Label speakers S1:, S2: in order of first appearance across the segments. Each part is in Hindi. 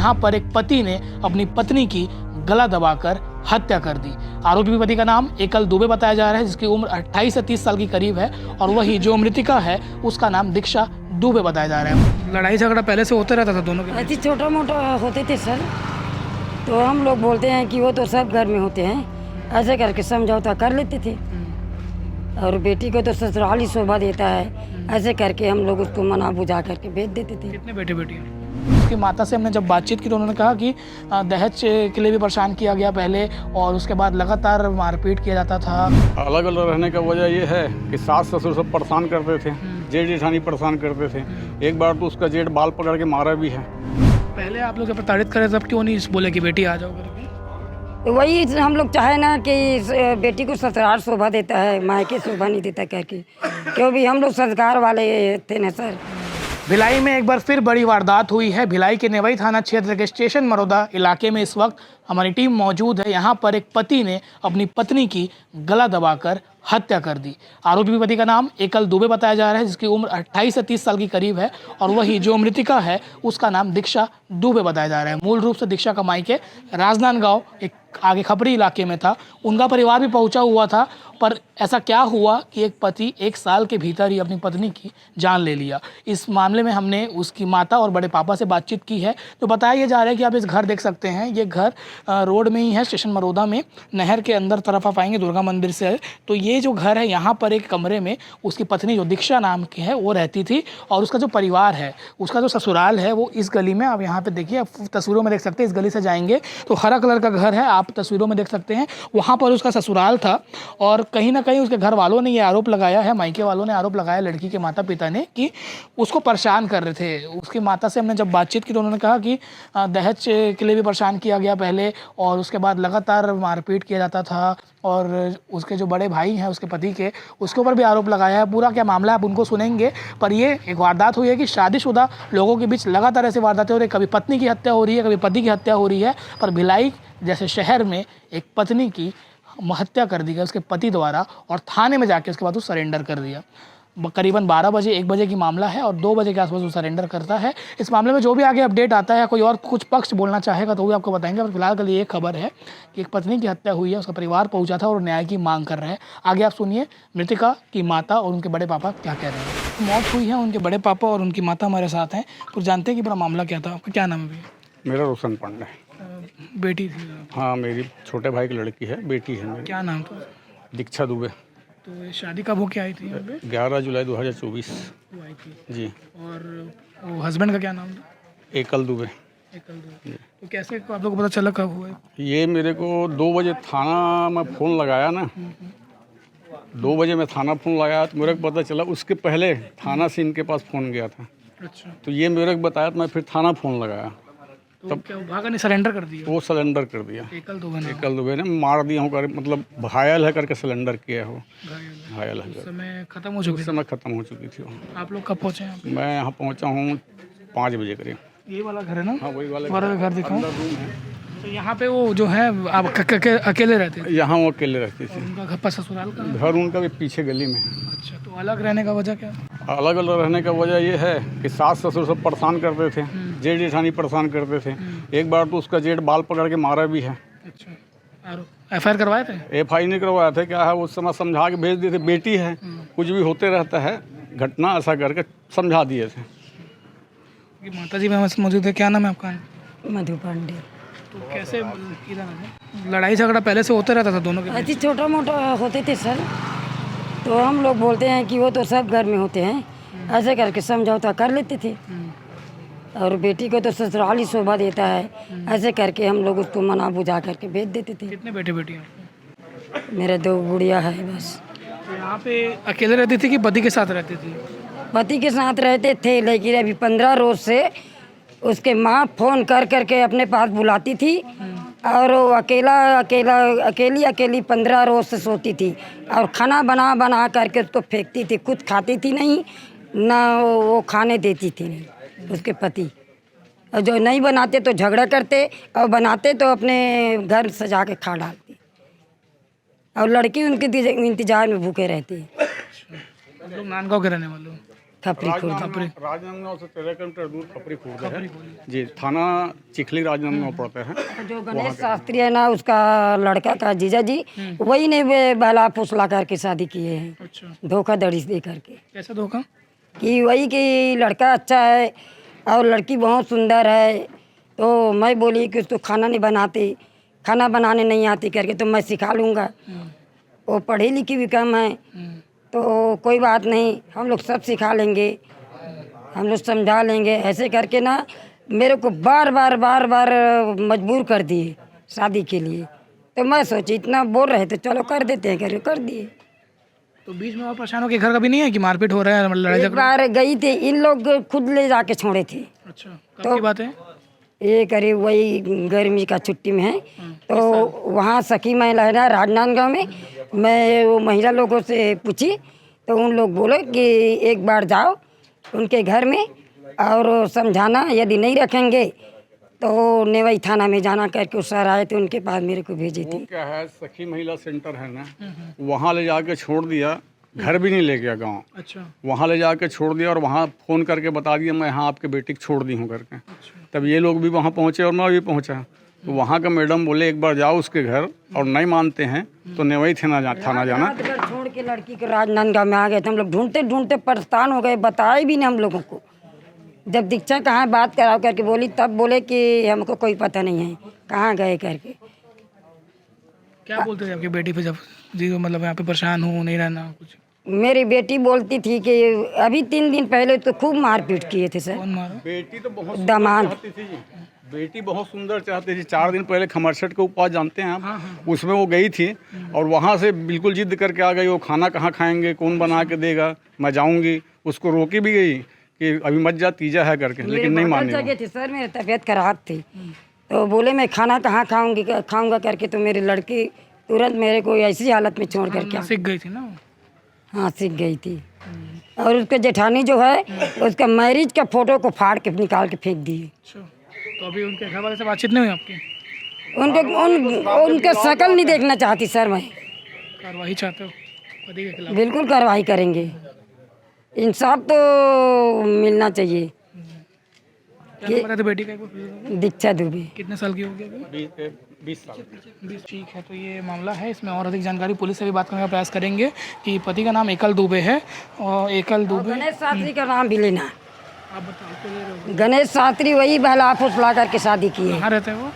S1: यहाँ पर एक पति ने अपनी पत्नी की गला दबाकर हत्या कर दी। आरोपी पति का नाम एकल दुबे बताया जा रहा है, जिसकी उम्र 28 से 30 साल के करीब है, और वही जो मृतिका है उसका नाम दीक्षा दुबे बताया जा रहा है। लड़ाई झगड़ा पहले से होता रहता था दोनों के?
S2: ऐसे छोटा मोटा होते थे सर, तो हम लोग बोलते हैं कि वो तो सब घर में होते हैं, ऐसे करके समझौता कर लेते थे। और बेटी को तो ससुराल ही शोभा देता है, ऐसे करके हम लोग उसको मना बुझा करके भेज देते थे।
S1: कितने बेटे बेटी हैं? उसकी माता से हमने जब बातचीत की तो उन्होंने कहा कि दहेज के लिए भी परेशान किया गया पहले, और उसके बाद लगातार मारपीट किया जाता था।
S3: अलग अलग रहने का वजह ये है कि सास ससुर सब परेशान करते थे, जेठ जेठानी परेशान करते थे। एक बार तो उसका जेठ बाल पकड़ के मारा भी है।
S1: पहले आप लोग जब प्रताड़ित करे तब क्यों नहीं बोले कि बेटी आ जाओ करके?
S2: वही हम लोग चाहे ना कि बेटी को ससुराल शोभा देता है, मायके शोभा नहीं देता करके, क्यों भी हम लोग संस्कार वाले थे ना सर।
S1: भिलाई में एक बार फिर बड़ी वारदात हुई है। भिलाई के नेवई थाना क्षेत्र के स्टेशन मरोदा इलाके में इस वक्त हमारी टीम मौजूद है। यहाँ पर एक पति ने अपनी पत्नी की गला दबाकर हत्या कर दी। आरोपी पति का नाम एकल दुबे बताया जा रहा है, जिसकी उम्र 28 से 30 साल के करीब है, और वही जो मृतिका है उसका नाम दीक्षा दुबे बताया जा रहा है। मूल रूप से दीक्षा का मायके राजनांदगांव एक आगे खपरी इलाके में था। उनका परिवार भी पहुंचा हुआ था, पर ऐसा क्या हुआ कि एक पति 1 साल के भीतर ही अपनी पत्नी की जान ले लिया। इस मामले में हमने उसकी माता और बड़े पापा से बातचीत की है, तो बताया जा रहा है कि आप इस घर देख सकते हैं, ये घर रोड में ही है, स्टेशन मरोदा में, नहर के अंदर तरफ आप आएंगे दुर्गा मंदिर से। तो ये जो घर है, यहाँ पर एक कमरे में उसकी पत्नी जो दीक्षा नाम की है वो रहती थी, और उसका जो परिवार है, उसका जो ससुराल है वो इस गली में, आप यहाँ पे देखिए, आप तस्वीरों में देख सकते हैं। इस गली से जाएंगे तो हरा कलर का घर है, आप तस्वीरों में देख सकते हैं, वहाँ पर उसका ससुराल था। और कहीं ना कहीं उसके घर वालों ने ये आरोप लगाया है, मायके वालों ने आरोप लगाया लड़की के माता पिता ने, कि उसको परेशान कर रहे थे। उसकी माता से हमने जब बातचीत की तो उन्होंने कहा कि दहेज के लिए भी परेशान किया गया पहले, और उसके बाद लगातार मारपीट किया जाता था, और उसके जो बड़े भाई हैं उसके पति के, उसके ऊपर भी आरोप लगाया है। पूरा क्या मामला है आप उनको सुनेंगे, पर ये एक वारदात हुई है कि शादीशुदा लोगों के बीच लगातार ऐसी वारदातें हो रही है। कभी पत्नी की हत्या हो रही है, कभी पति की हत्या हो रही है, पर भिलाई जैसे शहर में एक पत्नी की हत्या कर दी गई उसके पति द्वारा, और थाने में जाके उसके बाद वो सरेंडर कर दिया। करीबन 12 बजे 1 बजे की मामला है, और 2 बजे के आसपास वो सरेंडर करता है। इस मामले में जो भी आगे अपडेट आता है, कोई और कुछ पक्ष बोलना चाहेगा तो वो भी आपको बताएंगे। पर फिलहाल के लिए एक खबर है कि एक पत्नी की हत्या हुई है, उसका परिवार पहुंचा था और न्याय की मांग कर रहे हैं। आगे आप सुनिए मृतिका की माता और उनके बड़े पापा क्या कह रहे हैं। मौत हुई है, उनके बड़े पापा और उनकी माता हमारे साथ हैं, कुछ जानते हैं कि पूरा मामला क्या था। आपका क्या नाम है भैया?
S3: मेरा रोशन पांडे।
S1: बेटी थी?
S3: हाँ, मेरी छोटे भाई की लड़की है, बेटी है मेरी।
S1: क्या नाम था?
S3: दीक्षा दुबे।
S1: तो ये शादी कब होके आई थी यहाँ पे?
S3: 11 जुलाई 2024
S1: वो आई थी।
S3: जी।
S1: और वो हस्बैंड का क्या नाम था?
S3: एकल दुबे।
S1: एकल दुबे। तो कैसे आप लोगों को पता चला, कब हुआ?
S3: ये मेरे को 2 बजे थाना में फ़ोन लगाया ना, 2 बजे मैं थाना फ़ोन लगाया तो मेरे को पता चला। उसके पहले थाना से इनके पास फ़ोन गया था।
S1: अच्छा।
S3: तो ये मेरे को बताया तो मैं फिर थाना फ़ोन लगाया,
S1: तो तब क्या भागा नहीं, सरेंडर कर दिया?
S3: वो सरेंडर कर दिया।
S1: एकल दुबे नाम?
S3: एकल दुबे ने मार दिया हूँ कर, मतलब घायल है करके सरेंडर किया है वो। घायल है।
S1: उस समय खत्म हो चुकी
S3: उस समय ख़त्म हो चुकी थी वो।
S1: आप लोग कब पहुँचे यहाँ पे?
S3: मैं यहाँ पहुँचा हूँ 5 बजे करीब।
S1: ये वाला घर है ना?
S3: हाँ, वही वाला
S1: वाला घर दिखाऊं?
S3: अंदर रूम है।
S1: तो यहाँ पे वो जो है आप अकेले रहते थे?
S3: यहाँ वो अकेले रहती थी।
S1: उनका घर ससुराल का?
S3: घर उनका भी पीछे गली में है।
S1: अच्छा, तो अलग रहने का वजह क्या?
S3: अलग अलग रहने का वजह ये है कि सास ससुर सब परेशान करते थे, जेठ जेठानी परेशान करते थे। एक बार तो उसका जेठ बाल पकड़ के मारा भी है।
S1: अच्छा। और FIR करवाए थे?
S3: FIR नहीं करवाया थे, क्या है उस समय समझा के भेज दिए थे। बेटी है, कुछ भी होते रहता है, घटना ऐसा करके समझा दिए थे।
S1: माता जी में मौजूद है। क्या नाम है आपका?
S2: मधु पांडे।
S1: तो कैसे लड़ाई झगड़ा पहले से होता रहता था दोनों के?
S2: ऐसे छोटा मोटा होते थे सर, तो हम लोग बोलते हैं कि वो तो सब घर में होते हैं, ऐसे करके समझौता कर लेते थे। और बेटी को तो ससुराल ही शोभा देता है, ऐसे करके हम लोग उसको मना बुझा करके भेज देते थे।
S1: कितने बेटे बेटी हैं?
S2: मेरे 2 गुड़िया है बस।
S1: तो यहाँ पे अकेले रहती थी कि पति के साथ रहती थी?
S2: पति के साथ रहते थे, लेकिन अभी 15 रोज से उसके माँ फोन कर करके अपने पास बुलाती थी, और वो अकेली 15 रोज से सोती थी, और खाना बना बना करके उसको फेंकती थी। खुद खाती थी नहीं, ना वो खाने देती थी नहीं उसके पति। और जो नहीं बनाते तो झगड़ा करते, और बनाते तो अपने घर सजा के खा डालती, और लड़की उनके इंतजार में भूखे रहती है।
S1: आप लोग नांदगांव के रहने वाले हो?
S2: खपरी खुर्द।
S3: राजनांदगांव से 13 किलोमीटर दूर खपरी खुर्द है जी। थाना चिखली राजनांदगांव पड़ता है।
S2: जो गणेश शास्त्री है ना, उसका लड़का का जीजा जी, वही ने बहला फुसला करके शादी किए हैं,
S1: अच्छा,
S2: धोखाधड़ी दे करके।
S1: कैसा धोखा?
S2: कि वही कि लड़का अच्छा है और लड़की बहुत सुंदर है, तो मैं बोली कि उसको खाना नहीं बनाती, खाना बनाने नहीं आती करके, तो मैं सिखा लूँगा। वो पढ़ी लिखी भी कम है, तो कोई बात नहीं, हम लोग सब सिखा लेंगे, हम लोग समझा लेंगे। ऐसे करके ना मेरे को बार बार मजबूर कर दिए शादी के लिए। तो मैं सोची इतना बोल रहे थे, चलो कर देते हैं, कर दिए।
S1: तो बीच में और परेशान हो के घर कभी नहीं है कि मारपीट हो रहा है, लड़ाई
S2: एक
S1: झगड़ा?
S2: बार गई थी, इन लोग खुद ले जाके छोड़े थे।
S1: अच्छा, कब की बात है?
S2: ये करीब वही गर्मी का छुट्टी में है, तो वहाँ सखी महिला है ना राजनांदगांव में, मैं वो महिला लोगों से पूछी, तो उन लोग बोले कि एक बार जाओ उनके घर में और समझाना, यदि नहीं रखेंगे तो नेवई थाना में जाना करके सर आए थे, उनके पास मेरे को भेजी
S3: वो
S2: थी।
S3: क्या है, सखी महिला सेंटर है ना, वहाँ ले जाके छोड़ दिया, घर भी नहीं ले गया गाँव।
S1: अच्छा,
S3: वहाँ ले जाके छोड़ दिया और वहाँ फ़ोन करके बता दिया मैं यहाँ आपके बेटी को छोड़ दी हूँ करके। तब ये लोग भी वहाँ पहुँचे और मैं भी पहुँचा। तो वहाँ का मैडम बोले एक बार जाओ उसके घर, और नहीं मानते हैं तो नेवई थाना जाना।
S2: रात भर छोड़ के लड़की के राजनांदगांव में आ गए थे हम लोग, ढूंढते ढूंढते परेशान हो गए, बताए भी नहीं हम लोगों को। जब दीक्षा कहाँ बात कराओ करके बोली, तब बोले कि हमको कोई पता नहीं है कहाँ गए करके।
S1: क्या बोलते थे आपकी बेटी पे जब जी, मतलब यहाँ पे परेशान हूँ, नहीं रहना कुछ?
S2: मेरी बेटी बोलती थी कि अभी 3 दिन पहले तो खूब मारपीट किए थे सर।
S1: कौन मारा?
S3: बेटी तो बहुत
S2: दामाद
S3: चाहती थी, बेटी बहुत सुंदर चाहती थी। 4 दिन पहले खमरसट के उपवास जानते हैं आप, उसमें वो गई थी और वहाँ से बिल्कुल जिद करके आ गई। वो खाना कहाँ खाएंगे, कौन बना के देगा, मैं जाऊँगी। उसको रोकी भी गई कि अभी मत जा, तीजा है करके, लेकिन नहीं मानी वो।
S2: जगह थी सर, मेरी तबीयत खराब थी, तो बोले मैं खाना कहाँ खाऊंगा करके, तो मेरी लड़की तुरंत मेरे को ऐसी हालत में छोड़ करके
S1: सीख गई थी ना वो?
S2: हाँ सीख गई थी। और उसका जेठानी जो है, उसका मैरिज का फोटो को फाड़ के निकाल के फेंक दिए।
S1: अच्छा, तो अभी उनके घर वाले से बातचीत नहीं हुई आपकी?
S2: उनका शकल नहीं देखना चाहती सर मैं।
S1: कार्रवाई चाहते हो पति के खिलाफ?
S2: बिल्कुल कार्रवाई करेंगे, इंसाफ तो मिलना चाहिए।
S1: क्या नाम बताया था बेटी का एक बार?
S2: दीक्षा दुबे।
S1: कितने साल की होगी अभी?
S3: 20 साल।
S1: 20। ठीक है, तो ये मामला है, इसमें और अधिक जानकारी पुलिस से भी बात करने का प्रयास करेंगे कि पति का नाम एकल दुबे है, और एकल दुबे।
S2: गणेश शास्त्री का नाम भी लेना।
S1: आप बताओ, आपको ले रहे हो?
S2: गणेश शास्त्री वही बहला फुसला करके शादी की है।
S1: कहाँ रहते हैं वो?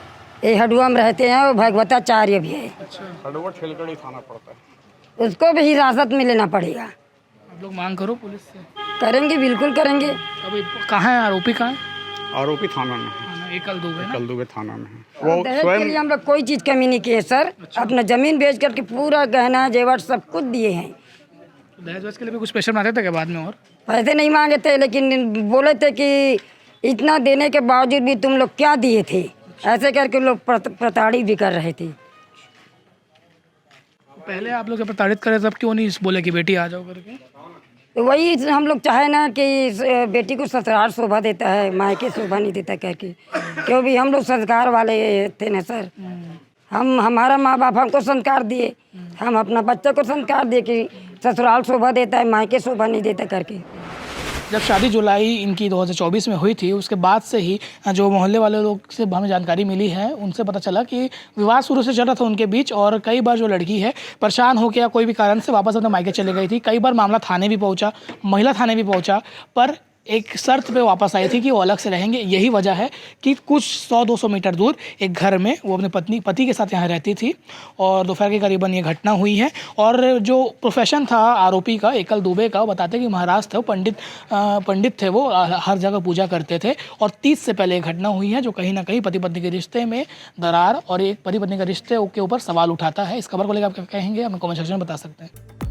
S2: ये हडुआ में रहते हैं, वो भगवताचार्य भी है।
S1: अच्छा,
S3: हड़वा ठेलकड़ी थाना पड़ता है।
S2: उसको भी हिरासत में लेना पड़ेगा।
S1: आप लोग मांग करो पुलिस से।
S2: करेंगे, बिल्कुल करेंगे।
S1: अभी कहाँ है आरोपी? कहाँ है?
S3: आरोपी थाना में है,
S1: हाँ, एकल दुबे ना?
S3: कलदुगे थाना में है। वो
S2: दहेज के लिए हम लोग कोई चीज कमी नहीं की है सर। अपना जमीन बेच करके पूरा गहना जेवर सब कुछ दिए हैं।
S1: तो दहेज वहेज के लिए भी कुछ स्पेशल बनाते थे क्या बाद में? और
S2: पैसे नहीं मांगे थे, लेकिन बोले थे कि इतना देने के बावजूद भी तुम लोग क्या दिए थे, ऐसे करके लोग प्रताड़ित भी कर रहे थे।
S1: पहले आप लोग जब प्रताड़ित करे तब क्यों नहीं बोले कि बेटी आ जाओ करके?
S2: तो वही हम लोग चाहे ना कि बेटी को ससुराल शोभा देता है, मायके शोभा नहीं देता करके, क्यों भी हम लोग संस्कार वाले थे ना सर। हमारा माँ बाप हमको संस्कार दिए, हम अपना बच्चे को संस्कार दिए कि ससुराल शोभा देता है, मायके शोभा नहीं देता करके।
S1: जब शादी जुलाई इनकी 2024 में हुई थी, उसके बाद से ही जो मोहल्ले वाले लोग से हमें जानकारी मिली है, उनसे पता चला कि विवाद शुरू से चल रहा था उनके बीच, और कई बार जो लड़की है परेशान हो गया, कोई भी कारण से वापस अपने मायके चले गई थी। कई बार मामला थाने भी पहुंचा, महिला थाने भी पहुंचा, पर एक शर्त पे वापस आई थी कि वो अलग से रहेंगे। यही वजह है कि कुछ 100-200 मीटर दूर एक घर में वो अपने पति के साथ यहाँ रहती थी, और दोपहर के करीबन ये घटना हुई है। और जो प्रोफेशन था आरोपी का, एकल दुबे का, बताते कि महाराज थे, पंडित थे वो, हर जगह पूजा करते थे। और 30 से पहले एक घटना हुई है जो कहीं ना कहीं पति पत्नी के रिश्ते में दरार और एक पति पत्नी के रिश्ते के ऊपर सवाल उठाता है। इस खबर को लेकर आप क्या कहेंगे, हमें कमेंट सेक्शन में बता सकते हैं।